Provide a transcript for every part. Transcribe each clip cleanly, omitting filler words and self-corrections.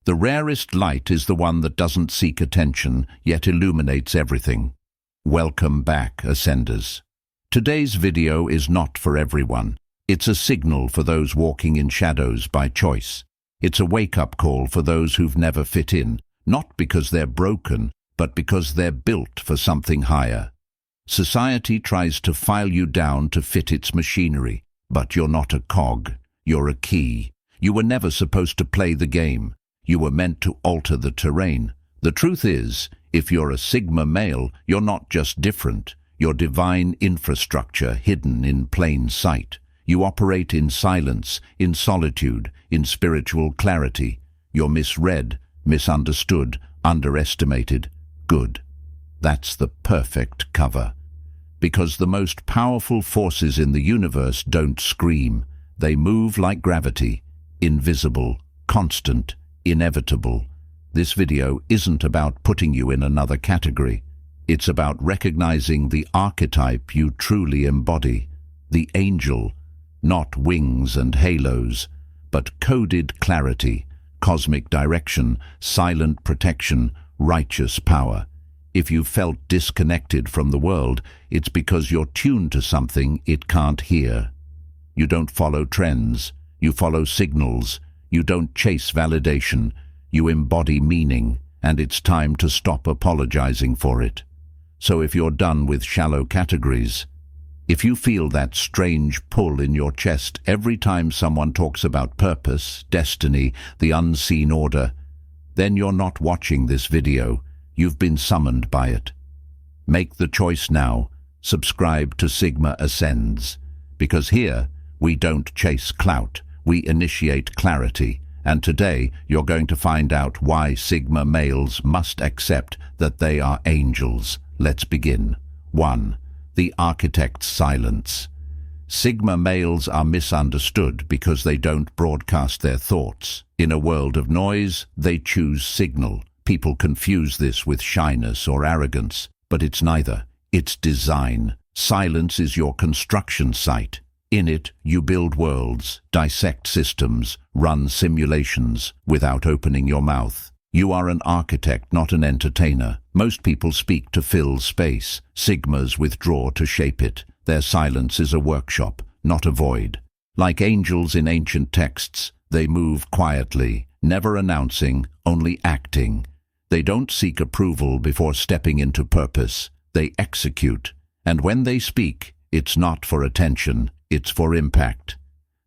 The rarest light is the one that doesn't seek attention, yet illuminates everything. Welcome back, Ascenders. Today's video is not for everyone. It's a signal for those walking in shadows by choice. It's a wake-up call for those who've never fit in, not because they're broken, but because they're built for something higher. Society tries to file you down to fit its machinery, but you're not a cog, you're a key. You were never supposed to play the game. You were meant to alter the terrain. The truth is, if you're a Sigma male, you're not just different. You're divine infrastructure hidden in plain sight. You operate in silence, in solitude, in spiritual clarity. You're misread, misunderstood, underestimated. Good. That's the perfect cover. Because the most powerful forces in the universe don't scream. They move like gravity, invisible, constant, inevitable. This video isn't about putting you in another category. It's about recognizing the archetype you truly embody, the angel, not wings and halos, but coded clarity, cosmic direction, silent protection, righteous power. If you felt disconnected from the world, it's because you're tuned to something it can't hear. You don't follow trends, you follow signals. You don't chase validation, you embody meaning, and it's time to stop apologizing for it. So if you're done with shallow categories, if you feel that strange pull in your chest every time someone talks about purpose, destiny, the unseen order, then you're not watching this video. You've been summoned by it. Make the choice now. Subscribe to Sigma Ascends. Because here, we don't chase clout. We initiate clarity. And today, you're going to find out why Sigma males must accept that they are angels. Let's begin. 1. The architect's silence. Sigma males are misunderstood because they don't broadcast their thoughts. In a world of noise, they choose signal. People confuse this with shyness or arrogance, but it's neither. It's design. Silence is your construction site. In it, you build worlds, dissect systems, run simulations without opening your mouth. You are an architect, not an entertainer. Most people speak to fill space. Sigmas withdraw to shape it. Their silence is a workshop, not a void. Like angels in ancient texts, they move quietly, never announcing, only acting. They don't seek approval before stepping into purpose. They execute. And when they speak, it's not for attention, it's for impact.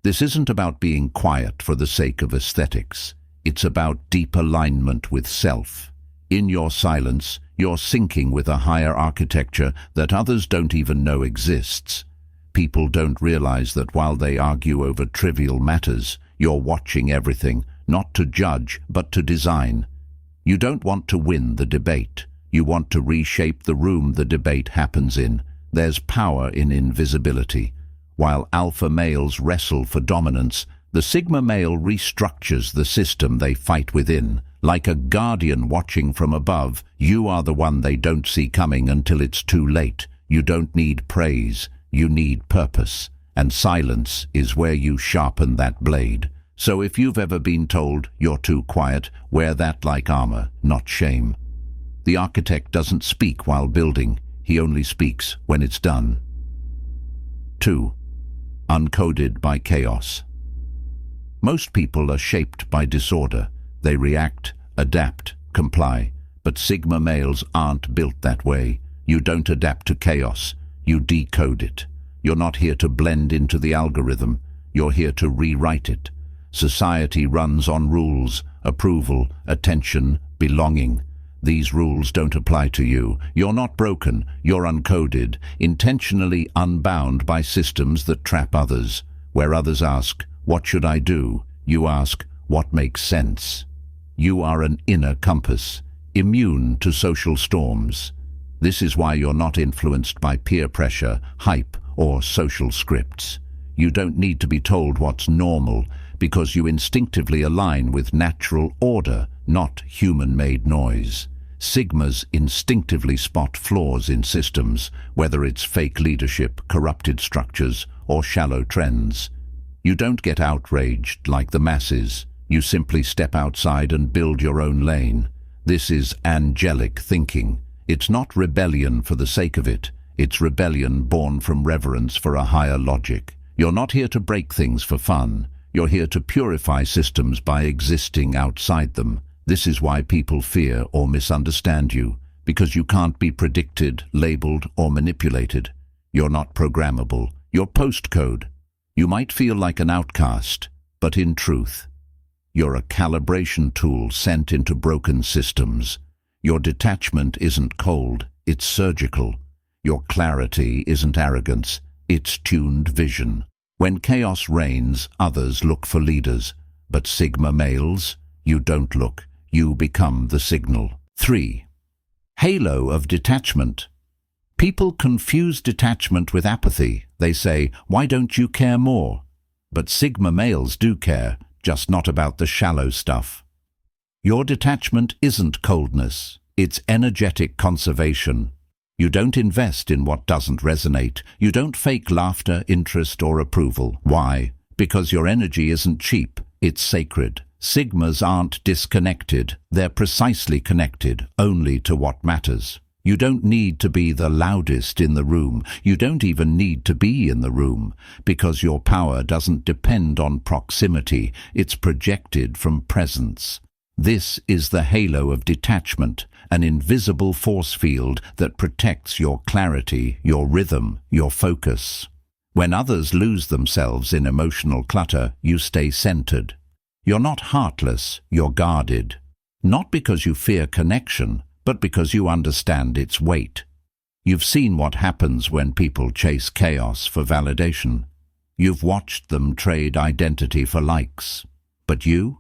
This isn't about being quiet for the sake of aesthetics. It's about deep alignment with self. In your silence, you're syncing with a higher architecture that others don't even know exists. People don't realize that while they argue over trivial matters, you're watching everything, not to judge, but to design. You don't want to win the debate. You want to reshape the room the debate happens in. There's power in invisibility. While alpha males wrestle for dominance, the Sigma male restructures the system they fight within. Like a guardian watching from above, you are the one they don't see coming until it's too late. You don't need praise, you need purpose. And silence is where you sharpen that blade. So if you've ever been told you're too quiet, wear that like armor, not shame. The architect doesn't speak while building, he only speaks when it's done. 2. Uncoded by chaos. Most people are shaped by disorder. They react, adapt, comply. But Sigma males aren't built that way. You don't adapt to chaos, you decode it. You're not here to blend into the algorithm, you're here to rewrite it. Society runs on rules, approval, attention, belonging. These rules don't apply to you. You're not broken, you're uncoded, intentionally unbound by systems that trap others. Where others ask, "What should I do?" you ask, "What makes sense?" You are an inner compass, immune to social storms. This is why you're not influenced by peer pressure, hype, or social scripts. You don't need to be told what's normal, because you instinctively align with natural order, not human-made noise. Sigmas instinctively spot flaws in systems, whether it's fake leadership, corrupted structures, or shallow trends. You don't get outraged like the masses. You simply step outside and build your own lane. This is angelic thinking. It's not rebellion for the sake of it. It's rebellion born from reverence for a higher logic. You're not here to break things for fun. You're here to purify systems by existing outside them. This is why people fear or misunderstand you, because you can't be predicted, labeled, or manipulated. You're not programmable. You're postcode. You might feel like an outcast, but in truth, you're a calibration tool sent into broken systems. Your detachment isn't cold, it's surgical. Your clarity isn't arrogance, it's tuned vision. When chaos reigns, others look for leaders. But Sigma males, you don't look, you become the signal. 3. Halo of detachment. People confuse detachment with apathy. They say, "Why don't you care more?" But Sigma males do care, just not about the shallow stuff. Your detachment isn't coldness, it's energetic conservation. You don't invest in what doesn't resonate. You don't fake laughter, interest, or approval. Why? Because your energy isn't cheap, it's sacred. Sigmas aren't disconnected, they're precisely connected, only to what matters. You don't need to be the loudest in the room. You don't even need to be in the room, because your power doesn't depend on proximity, it's projected from presence. This is the halo of detachment, an invisible force field that protects your clarity, your rhythm, your focus. When others lose themselves in emotional clutter, you stay centered. You're not heartless, you're guarded. Not because you fear connection, but because you understand its weight. You've seen what happens when people chase chaos for validation. You've watched them trade identity for likes. But you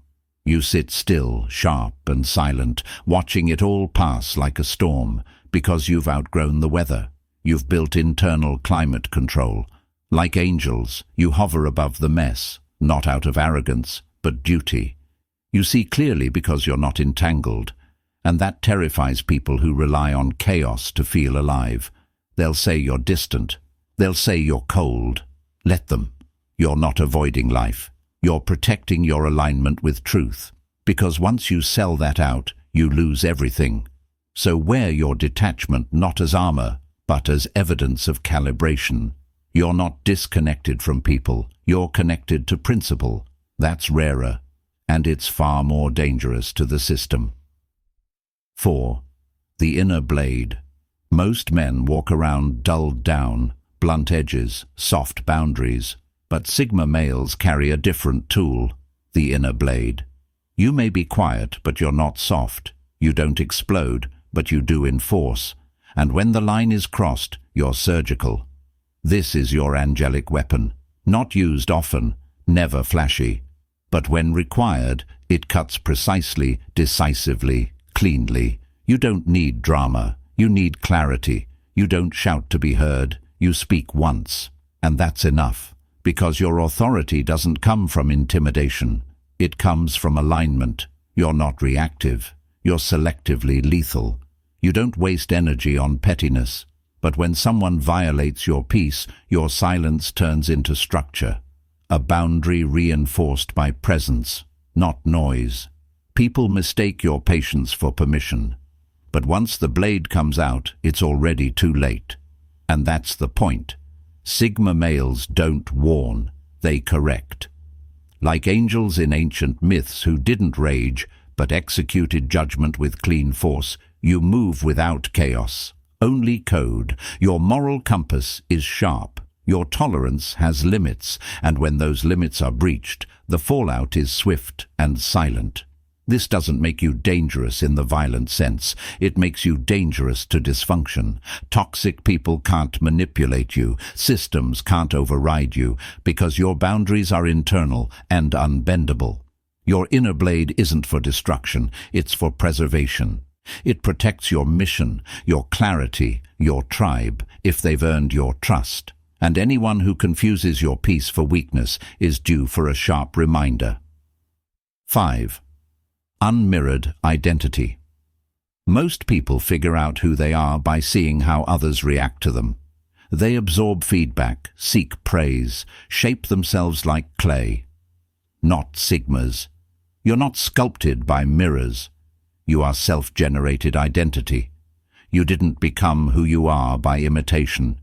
sit still, sharp and silent, watching it all pass like a storm, because you've outgrown the weather. You've built internal climate control. Like angels, you hover above the mess, not out of arrogance, but duty. You see clearly because you're not entangled. And that terrifies people who rely on chaos to feel alive. They'll say you're distant. They'll say you're cold. Let them. You're not avoiding life. You're protecting your alignment with truth. Because once you sell that out, you lose everything. So wear your detachment not as armor, but as evidence of calibration. You're not disconnected from people. You're connected to principle. That's rarer, and it's far more dangerous to the system. 4. The inner blade. Most men walk around dulled down, blunt edges, soft boundaries, but Sigma males carry a different tool, the inner blade. You may be quiet, but you're not soft. You don't explode, but you do enforce. And when the line is crossed, you're surgical. This is your angelic weapon, not used often, never flashy. But when required, it cuts precisely, decisively, cleanly. You don't need drama, you need clarity. You don't shout to be heard, you speak once. And that's enough, because your authority doesn't come from intimidation. It comes from alignment. You're not reactive, you're selectively lethal. You don't waste energy on pettiness. But when someone violates your peace, your silence turns into structure. A boundary reinforced by presence, not noise. People mistake your patience for permission. But once the blade comes out, it's already too late. And that's the point. Sigma males don't warn, they correct. Like angels in ancient myths who didn't rage, but executed judgment with clean force, you move without chaos. Only code. Your moral compass is sharp. Your tolerance has limits, and when those limits are breached, the fallout is swift and silent. This doesn't make you dangerous in the violent sense. It makes you dangerous to dysfunction. Toxic people can't manipulate you. Systems can't override you, because your boundaries are internal and unbendable. Your inner blade isn't for destruction, it's for preservation. It protects your mission, your clarity, your tribe, if they've earned your trust. And anyone who confuses your peace for weakness is due for a sharp reminder. 5. Unmirrored identity. Most people figure out who they are by seeing how others react to them. They absorb feedback, seek praise, shape themselves like clay. Not Sigmas. You're not sculpted by mirrors. You are self-generated identity. You didn't become who you are by imitation.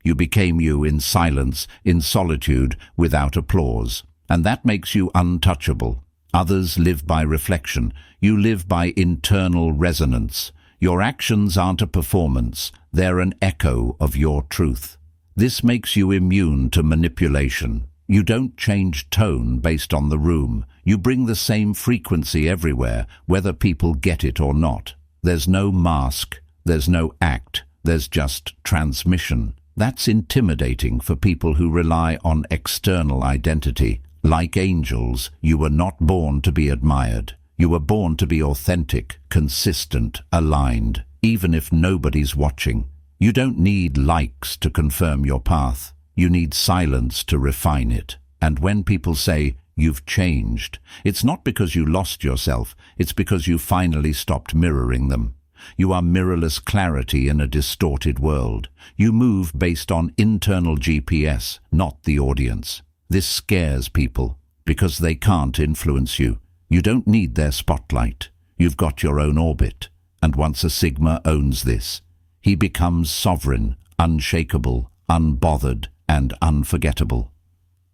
You became you in silence, in solitude, without applause. And that makes you untouchable. Others live by reflection. You live by internal resonance. Your actions aren't a performance. They're an echo of your truth. This makes you immune to manipulation. You don't change tone based on the room. You bring the same frequency everywhere, whether people get it or not. There's no mask. There's no act. There's just transmission. That's intimidating for people who rely on external identity. Like angels, you were not born to be admired. You were born to be authentic, consistent, aligned, even if nobody's watching. You don't need likes to confirm your path. You need silence to refine it. And when people say, "You've changed," it's not because you lost yourself, it's because you finally stopped mirroring them. You are mirrorless clarity in a distorted world. You move based on internal GPS, not the audience. This scares people because they can't influence you. You don't need their spotlight. You've got your own orbit. And once a Sigma owns this, he becomes sovereign, unshakable, unbothered, and unforgettable.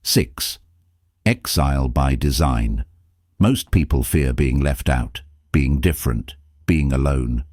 6. Exile by design. Most people fear being left out, being different, being alone.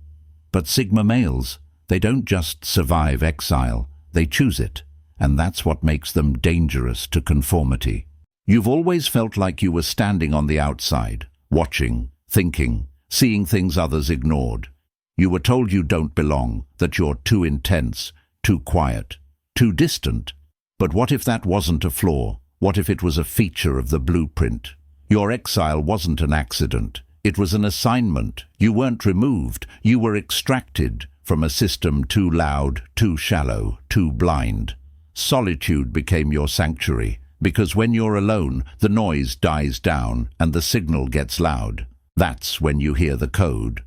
But Sigma males, they don't just survive exile, they choose it. And that's what makes them dangerous to conformity. You've always felt like you were standing on the outside, watching, thinking, seeing things others ignored. You were told you don't belong, that you're too intense, too quiet, too distant. But what if that wasn't a flaw? What if it was a feature of the blueprint? Your exile wasn't an accident. It was an assignment. You weren't removed. You were extracted from a system too loud, too shallow, too blind. Solitude became your sanctuary, because when you're alone, the noise dies down and the signal gets loud. That's when you hear the code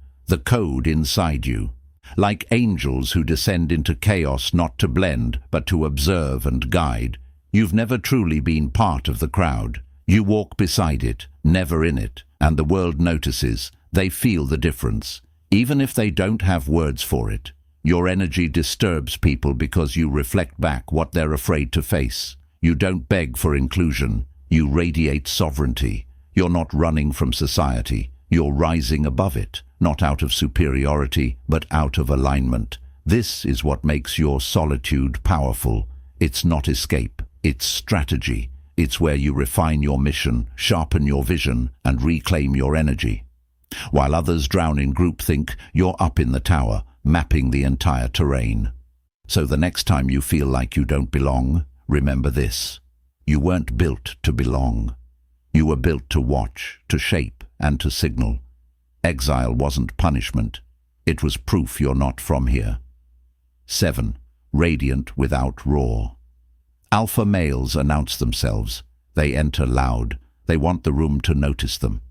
inside you. Like angels who descend into chaos not to blend, but to observe and guide. You've never truly been part of the crowd. You walk beside it, never in it, and the world notices. They feel the difference, even if they don't have words for it. Your energy disturbs people because you reflect back what they're afraid to face. You don't beg for inclusion. You radiate sovereignty. You're not running from society. You're rising above it, not out of superiority, but out of alignment. This is what makes your solitude powerful. It's not escape. It's strategy. It's where you refine your mission, sharpen your vision, and reclaim your energy. While others drown in groupthink, you're up in the tower, mapping the entire terrain. So the next time you feel like you don't belong, remember this. You weren't built to belong. You were built to watch, to shape, and to signal. Exile wasn't punishment. It was proof you're not from here. 7. Radiant without roar. Alpha males announce themselves. They enter loud. They want the room to notice them.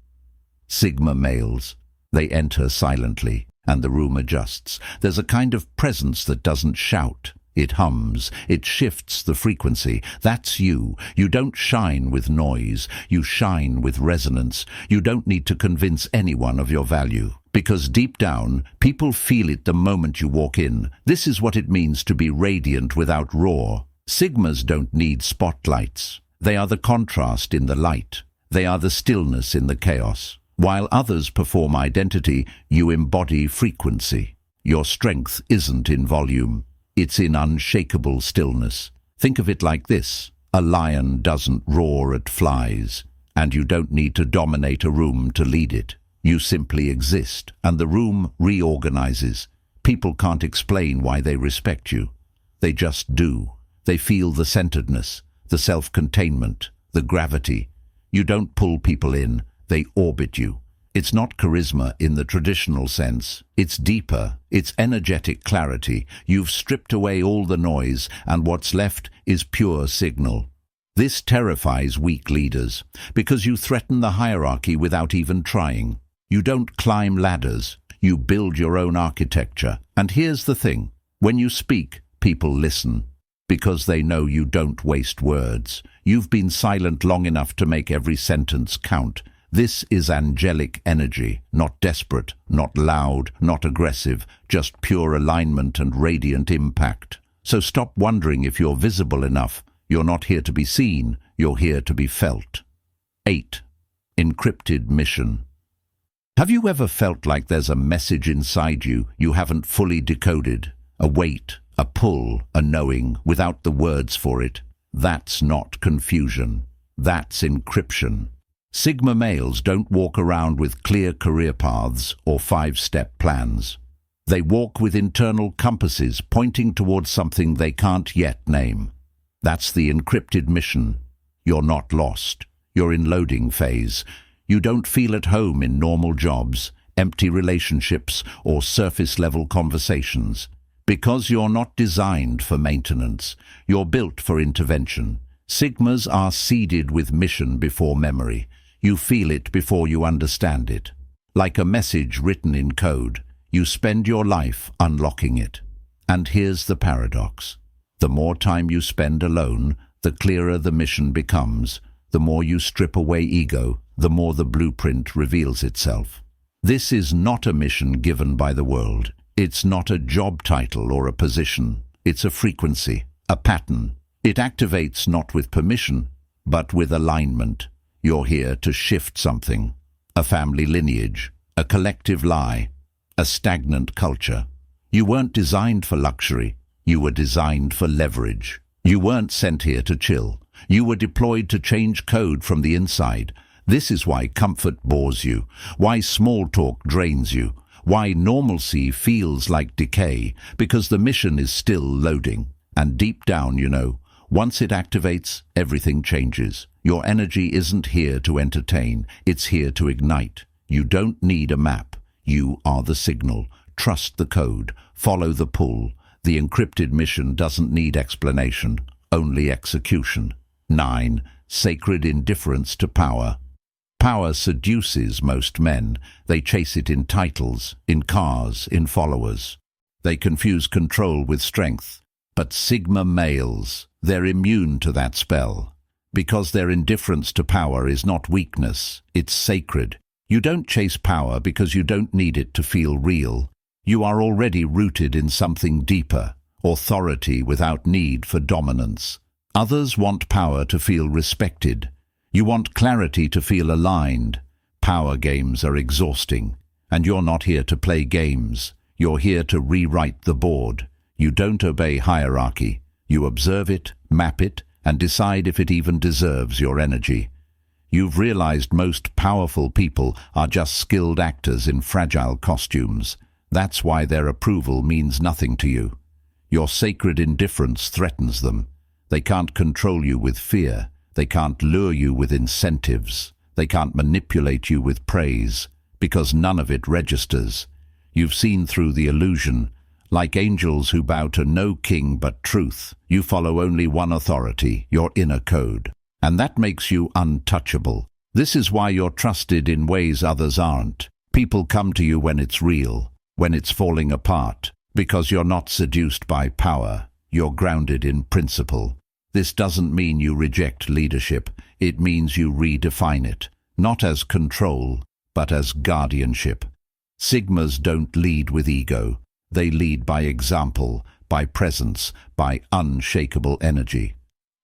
Sigma males, they enter silently, and the room adjusts. There's a kind of presence that doesn't shout. It hums. It shifts the frequency. That's you. You don't shine with noise. You shine with resonance. You don't need to convince anyone of your value. Because deep down, people feel it the moment you walk in. This is what it means to be radiant without roar. Sigmas don't need spotlights. They are the contrast in the light. They are the stillness in the chaos. While others perform identity, you embody frequency. Your strength isn't in volume. It's in unshakable stillness. Think of it like this. A lion doesn't roar at flies, and you don't need to dominate a room to lead it. You simply exist, and the room reorganizes. People can't explain why they respect you. They just do. They feel the centeredness, the self-containment, the gravity. You don't pull people in, they orbit you. It's not charisma in the traditional sense. It's deeper. It's energetic clarity. You've stripped away all the noise, and what's left is pure signal. This terrifies weak leaders, because you threaten the hierarchy without even trying. You don't climb ladders. You build your own architecture. And here's the thing. When you speak, people listen, because they know you don't waste words. You've been silent long enough to make every sentence count. This is angelic energy, not desperate, not loud, not aggressive, just pure alignment and radiant impact. So stop wondering if you're visible enough. You're not here to be seen, you're here to be felt. 8. Encrypted mission. Have you ever felt like there's a message inside you haven't fully decoded? A weight, a pull, a knowing, without the words for it? That's not confusion. That's encryption. Sigma males don't walk around with clear career paths or 5-step plans. They walk with internal compasses pointing towards something they can't yet name. That's the encrypted mission. You're not lost. You're in loading phase. You don't feel at home in normal jobs, empty relationships, or surface-level conversations. Because you're not designed for maintenance. You're built for intervention. Sigmas are seeded with mission before memory. You feel it before you understand it. Like a message written in code, you spend your life unlocking it. And here's the paradox. The more time you spend alone, the clearer the mission becomes. The more you strip away ego, the more the blueprint reveals itself. This is not a mission given by the world. It's not a job title or a position. It's a frequency, a pattern. It activates not with permission, but with alignment. You're here to shift something. A family lineage, a collective lie, a stagnant culture. You weren't designed for luxury. You were designed for leverage. You weren't sent here to chill. You were deployed to change code from the inside. This is why comfort bores you, why small talk drains you, why normalcy feels like decay, because the mission is still loading. And deep down, once it activates, everything changes. Your energy isn't here to entertain, it's here to ignite. You don't need a map. You are the signal. Trust the code. Follow the pull. The encrypted mission doesn't need explanation, only execution. 9. Sacred indifference to power. Power seduces most men. They chase it in titles, in cars, in followers. They confuse control with strength. But Sigma males, they're immune to that spell. Because their indifference to power is not weakness, it's sacred. You don't chase power because you don't need it to feel real. You are already rooted in something deeper, authority without need for dominance. Others want power to feel respected. You want clarity to feel aligned. Power games are exhausting, and you're not here to play games. You're here to rewrite the board. You don't obey hierarchy. You observe it, map it, and decide if it even deserves your energy. You've realized most powerful people are just skilled actors in fragile costumes. That's why their approval means nothing to you. Your sacred indifference threatens them. They can't control you with fear. They can't lure you with incentives. They can't manipulate you with praise, because none of it registers. You've seen through the illusion. Like angels who bow to no king but truth, you follow only one authority, your inner code. And that makes you untouchable. This is why you're trusted in ways others aren't. People come to you when it's real, when it's falling apart, because you're not seduced by power. You're grounded in principle. This doesn't mean you reject leadership. It means you redefine it, not as control, but as guardianship. Sigmas don't lead with ego. They lead by example, by presence, by unshakable energy.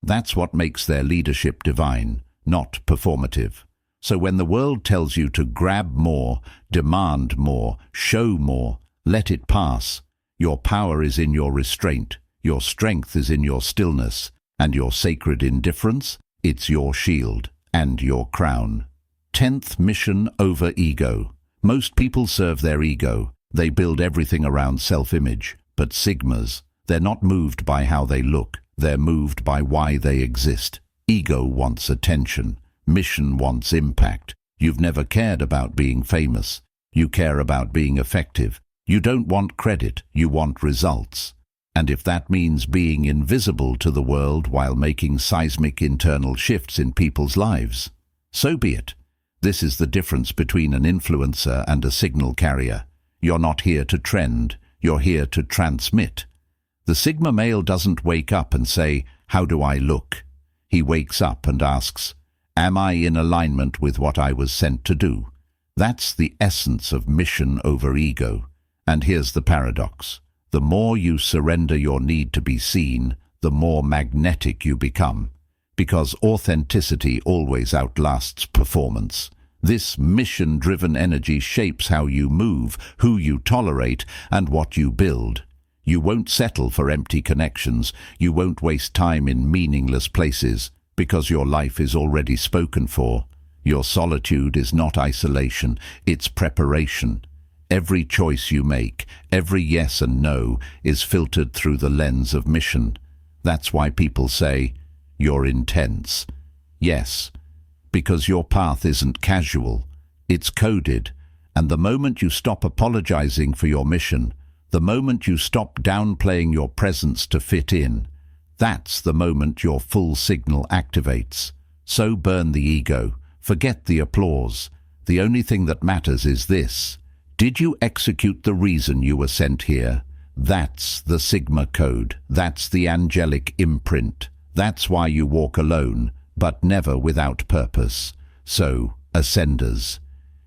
That's what makes their leadership divine, not performative. So when the world tells you to grab more, demand more, show more, let it pass. Your power is in your restraint, your strength is in your stillness, and your sacred indifference, it's your shield and your crown. 10th mission over ego. Most people serve their ego. They build everything around self-image. But Sigmas, they're not moved by how they look. They're moved by why they exist. Ego wants attention. Mission wants impact. You've never cared about being famous. You care about being effective. You don't want credit. You want results. And if that means being invisible to the world while making seismic internal shifts in people's lives, so be it. This is the difference between an influencer and a signal carrier. You're not here to trend, you're here to transmit. The Sigma male doesn't wake up and say, "How do I look?" He wakes up and asks, Am I in alignment with what I was sent to do? That's the essence of mission over ego. And here's the paradox. The more you surrender your need to be seen, the more magnetic you become. Because authenticity always outlasts performance. This mission-driven energy shapes how you move, who you tolerate, and what you build. You won't settle for empty connections. You won't waste time in meaningless places, because your life is already spoken for. Your solitude is not isolation, it's preparation. Every choice you make, every yes and no, is filtered through the lens of mission. That's why people say, "You're intense." Yes, because your path isn't casual, it's coded. And the moment you stop apologizing for your mission, the moment you stop downplaying your presence to fit in, that's the moment your full signal activates. So burn the ego, forget the applause. The only thing that matters is this. Did you execute the reason you were sent here? That's the Sigma code. That's the angelic imprint. That's why you walk alone, but never without purpose. So, ascenders,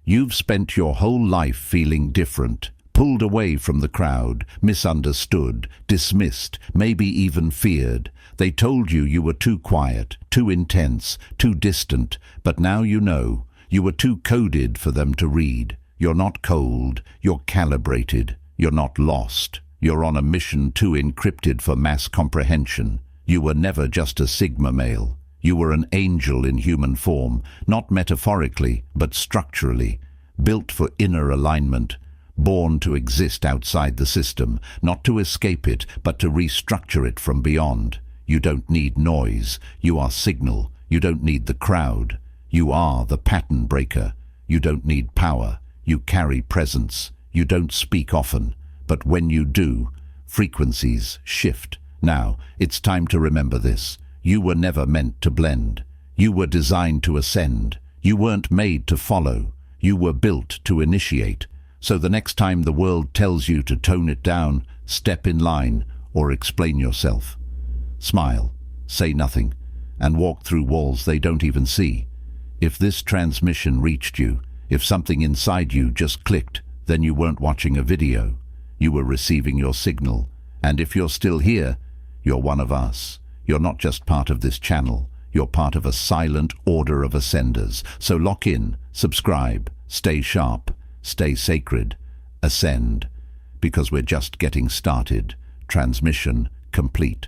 you've spent your whole life feeling different, pulled away from the crowd, misunderstood, dismissed, maybe even feared. They told you you were too quiet, too intense, too distant, but now you know. You were too coded for them to read. You're not cold, you're calibrated. You're not lost. You're on a mission too encrypted for mass comprehension. You were never just a Sigma male. You were an angel in human form, not metaphorically, but structurally, built for inner alignment, born to exist outside the system, not to escape it, but to restructure it from beyond. You don't need noise. You are signal. You don't need the crowd. You are the pattern breaker. You don't need power. You carry presence. You don't speak often, but when you do, frequencies shift. Now, it's time to remember this. You were never meant to blend. You were designed to ascend. You weren't made to follow. You were built to initiate. So the next time the world tells you to tone it down, step in line, or explain yourself. Smile, say nothing, and walk through walls they don't even see. If this transmission reached you, if something inside you just clicked, then you weren't watching a video. You were receiving your signal. And if you're still here, you're one of us. You're not just part of this channel. You're part of a silent order of ascenders. So lock in, subscribe, stay sharp, stay sacred, ascend. Because we're just getting started. Transmission complete.